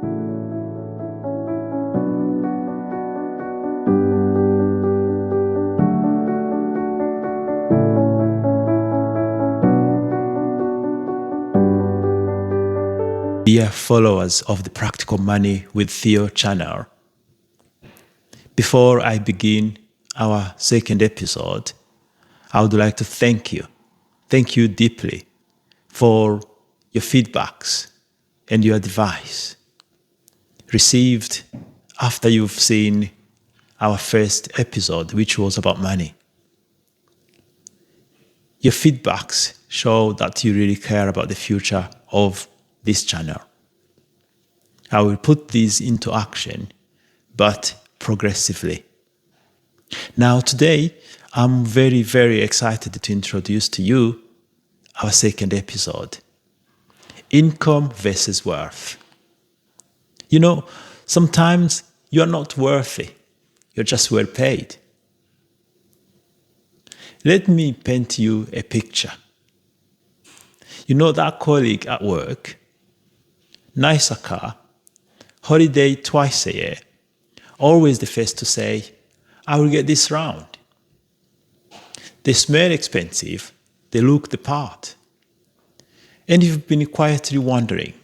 Dear followers of the Practical Money with Theo channel, before I begin our second episode, I would like to thank you deeply for your feedbacks and your advice received after you've seen our first episode, which was about money. Your feedbacks show that you really care about the future of this channel. I will put these into action, but progressively. Now today, I'm very, very excited to introduce to you our second episode, Income versus Worth. You know, sometimes you're not worthy, you're just well paid. Let me paint you a picture. You know that colleague at work, nicer car, holiday twice a year, always the first to say, I will get this round. They smell expensive, they look the part. And you've been quietly wondering,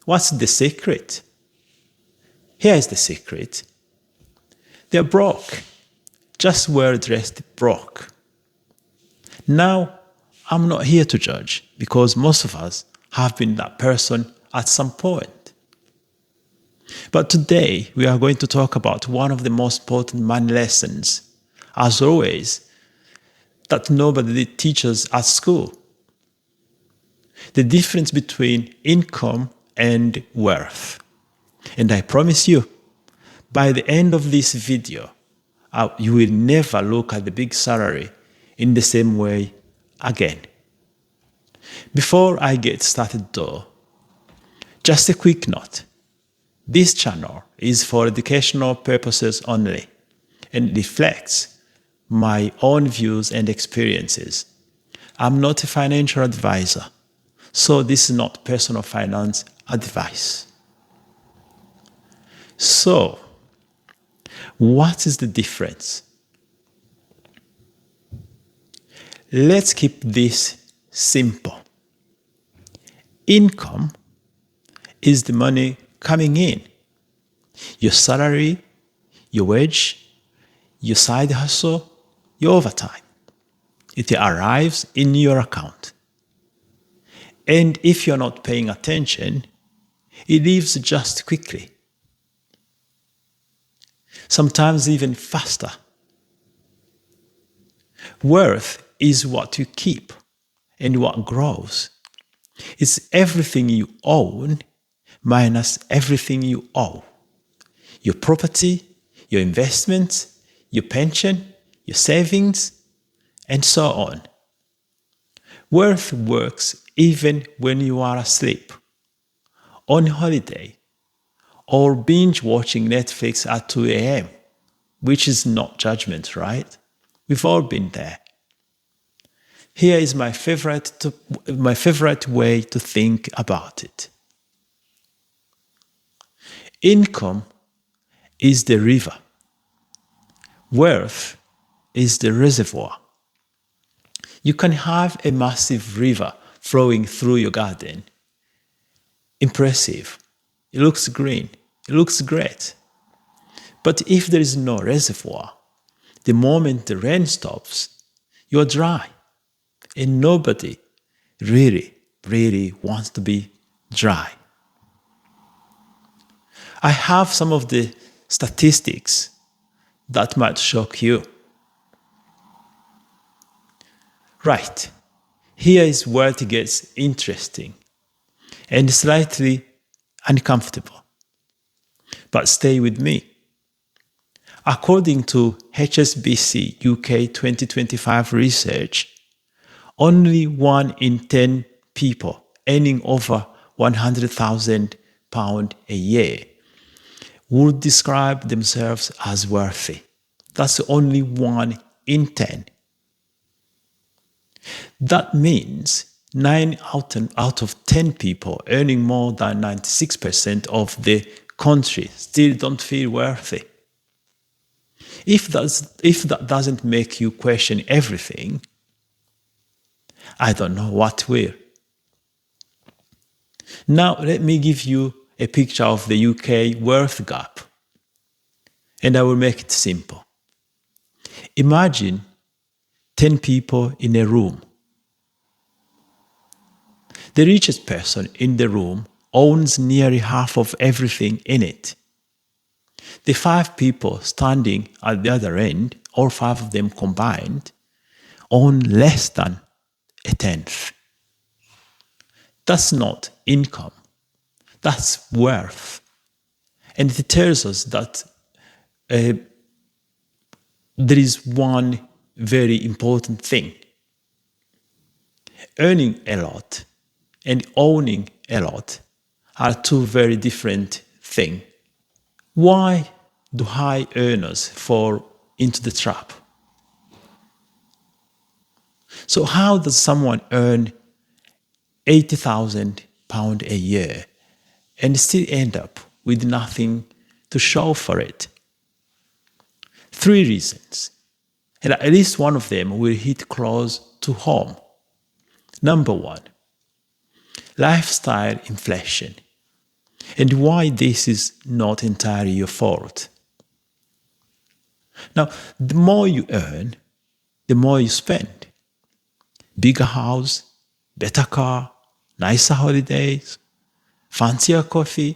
what's the secret? Here is the secret. They're broke, just well-dressed broke. Now, I'm not here to judge because most of us have been that person at some point. But today, we are going to talk about one of the most important money lessons, as always, that nobody teaches at school. The difference between income and worth. And I promise you, by the end of this video, you will never look at the big salary in the same way again. Before I get started though, just a quick note. This channel is for educational purposes only and reflects my own views and experiences. I'm not a financial advisor, so this is not personal finance advice. So, what is the difference? Let's keep this simple. Income is the money coming in. Your salary, your wage, your side hustle, your overtime. It arrives in your account. And if you're not paying attention, it leaves just quickly. Sometimes even faster. Worth is what you keep and what grows. It's everything you own minus everything you owe. Your property, your investments, your pension, your savings, and so on. Worth works even when you are asleep, on holiday, or binge watching Netflix at 2 a.m., which is not judgment, right? We've all been there. Here is my favorite way to think about it. Income is the river. Worth is the reservoir. You can have a massive river flowing through your garden. Impressive. It looks green. It looks great. But if there is no reservoir, the moment the rain stops, you're dry. And nobody really, really wants to be dry. I have some of the statistics that might shock you. Right, here is where it gets interesting and slightly uncomfortable. But stay with me. According to HSBC UK 2025 research, only 1 in 10 people earning over £100,000 a year would describe themselves as wealthy. That's only 1 in 10. That means 9 out of 10 people earning more than 96% of the country still don't feel worthy. If that doesn't make you question everything, I don't know what will. Now let me give you a picture of the UK worth gap, and I will make it simple. Imagine 10 people in a room. The richest person in the room owns nearly half of everything in it. The 5 people standing at the other end, all 5 of them combined, own less than a tenth. That's not income. That's worth. And it tells us that there is one very important thing. Earning a lot and owning a lot are 2 very different things. Why do high earners fall into the trap? So how does someone earn £80,000 a year and still end up with nothing to show for it? 3 reasons, and at least one of them will hit close to home. Number 1, lifestyle inflation, and why this is not entirely your fault. Now, the more you earn, the more you spend. Bigger house, better car, nicer holidays, fancier coffee.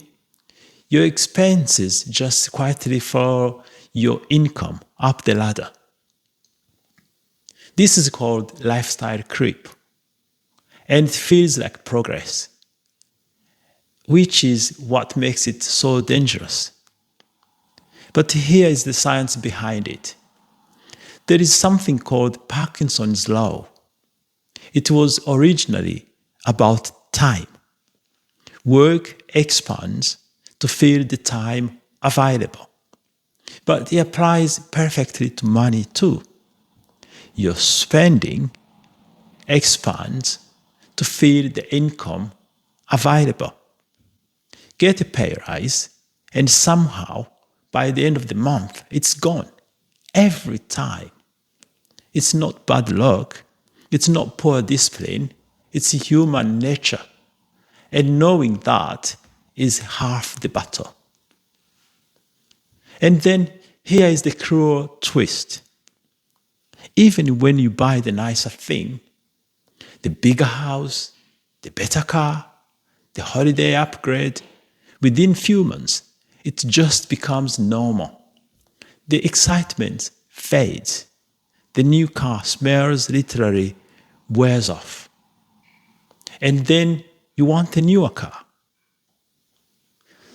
Your expenses just quietly follow your income up the ladder. This is called lifestyle creep, and it feels like progress, which is what makes it so dangerous. But here is the science behind it. There is something called Parkinson's law. It was originally about time. Work expands to fill the time available. But it applies perfectly to money too. Your spending expands to fill the income available. Get a pay rise, and somehow, by the end of the month, it's gone. Every time. It's not bad luck. It's not poor discipline. It's human nature. And knowing that is half the battle. And then here is the cruel twist. Even when you buy the nicer thing, the bigger house, the better car, the holiday upgrade, within few months, it just becomes normal. The excitement fades. The new car smells literally wears off. And then you want a newer car.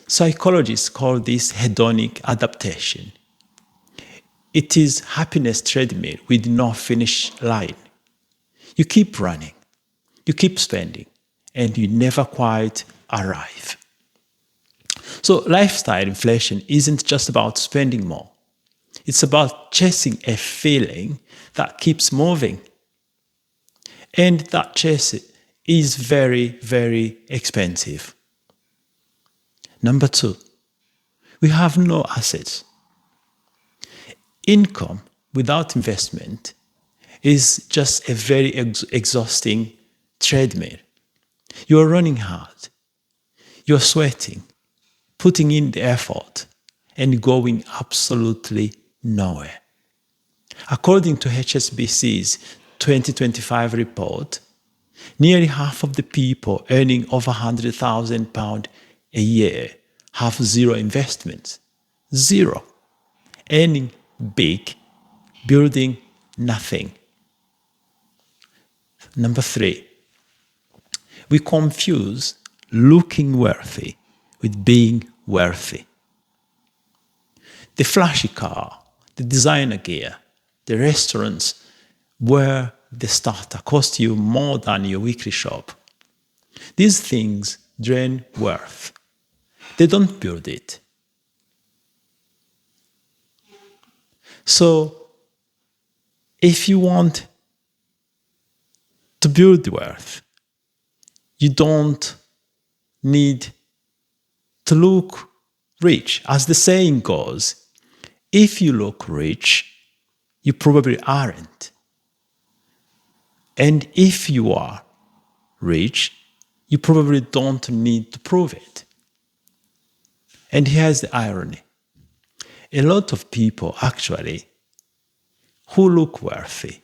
Psychologists call this hedonic adaptation. It is happiness treadmill with no finish line. You keep running, you keep spending, and you never quite arrive. So lifestyle inflation isn't just about spending more. It's about chasing a feeling that keeps moving. And that chase is very, very expensive. Number 2, we have no assets. Income without investment is just a very exhausting treadmill. You're running hard. You're sweating, putting in the effort, and going absolutely nowhere. According to HSBC's 2025 report, nearly half of the people earning over £100,000 a year have zero investments. Zero. Earning big, building nothing. Number 3, we confuse looking worthy with being worthy. The flashy car, the designer gear, the restaurants where the starter cost you more than your weekly shop. These things drain worth. They don't build it. So, if you want to build worth, You don't need to look rich. As the saying goes, if you look rich, you probably aren't. And if you are rich, you probably don't need to prove it. And here's the irony. A lot of people actually who look wealthy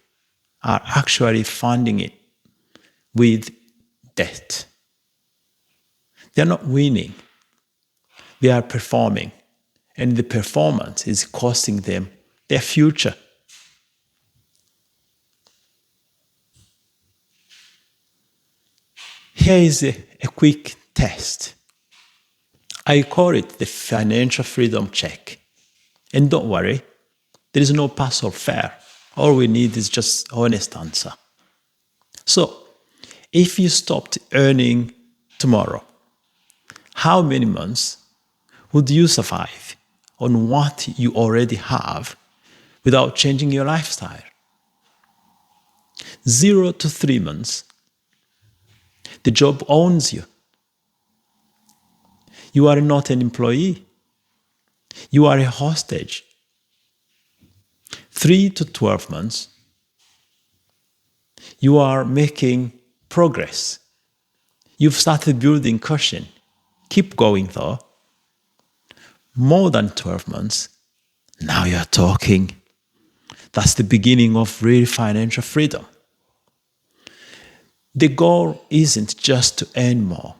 are actually funding it with debt. They're not winning. They are performing. And the performance is costing them their future. Here is a quick test. I call it the financial freedom check. And don't worry, there is no pass or fail. All we need is just honest answer. So, if you stopped earning tomorrow, how many months would you survive on what you already have without changing your lifestyle? 0 to 3 months. The job owns you. You are not an employee. You are a hostage. 3 to 12 months. You are making progress. You've started building cushion. Keep going though. More than 12 months. Now you're talking. That's the beginning of real financial freedom. The goal isn't just to earn more.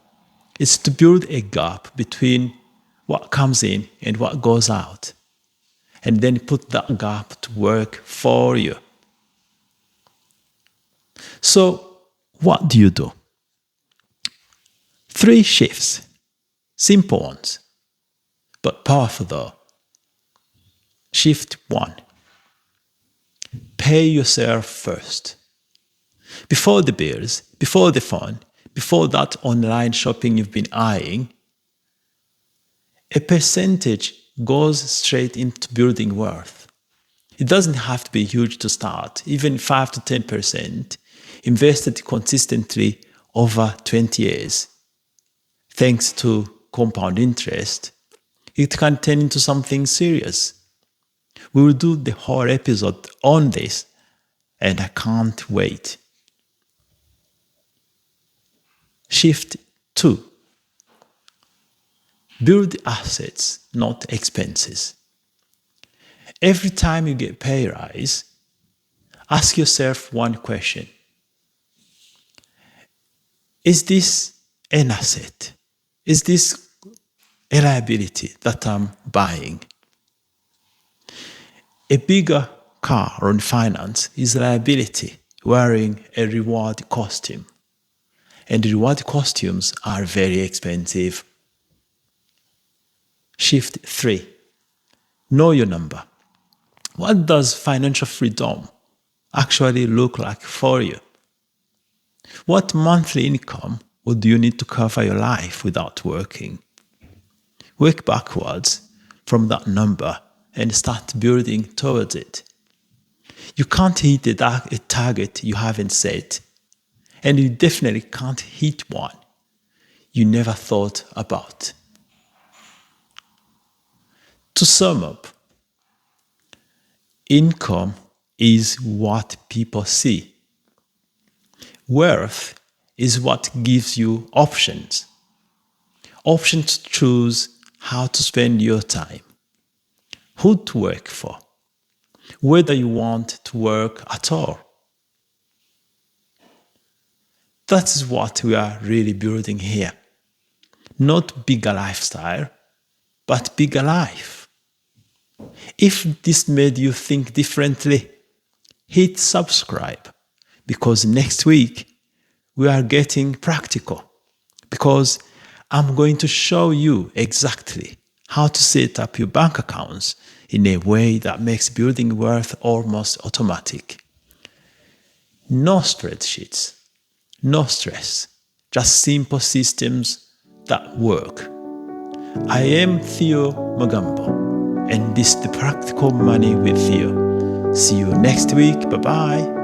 It's to build a gap between what comes in and what goes out. And then put that gap to work for you. So, what do you do? 3 shifts. Simple ones, but powerful though. Shift 1. Pay yourself first. Before the bills, before the phone, before that online shopping you've been eyeing, a percentage goes straight into building wealth. It doesn't have to be huge to start. Even 5 to 10% invested consistently over 20 years. Thanks to compound interest, it can turn into something serious. We will do the whole episode on this, and I can't wait. Shift 2. Build assets, not expenses. Every time you get pay rise, ask yourself one question. Is this an asset? Is this a liability that I'm buying? A bigger car on finance is a liability wearing a reward costume. And reward costumes are very expensive. Shift 3. Know your number. What does financial freedom actually look like for you? What monthly income would you need to cover your life without working? Work backwards from that number and start building towards it. You can't hit a target you haven't set, and you definitely can't hit one you never thought about. To sum up, income is what people see. Wealth is what gives you options. Options to choose how to spend your time, who to work for, whether you want to work at all. That is what we are really building here. Not bigger lifestyle, but bigger life. If this made you think differently, hit subscribe, because next week we are getting practical, because I'm going to show you exactly how to set up your bank accounts in a way that makes building wealth almost automatic. No spreadsheets, no stress, just simple systems that work. I am Theo Magambo, and this is the Practical Money with Theo. See you next week. Bye-bye.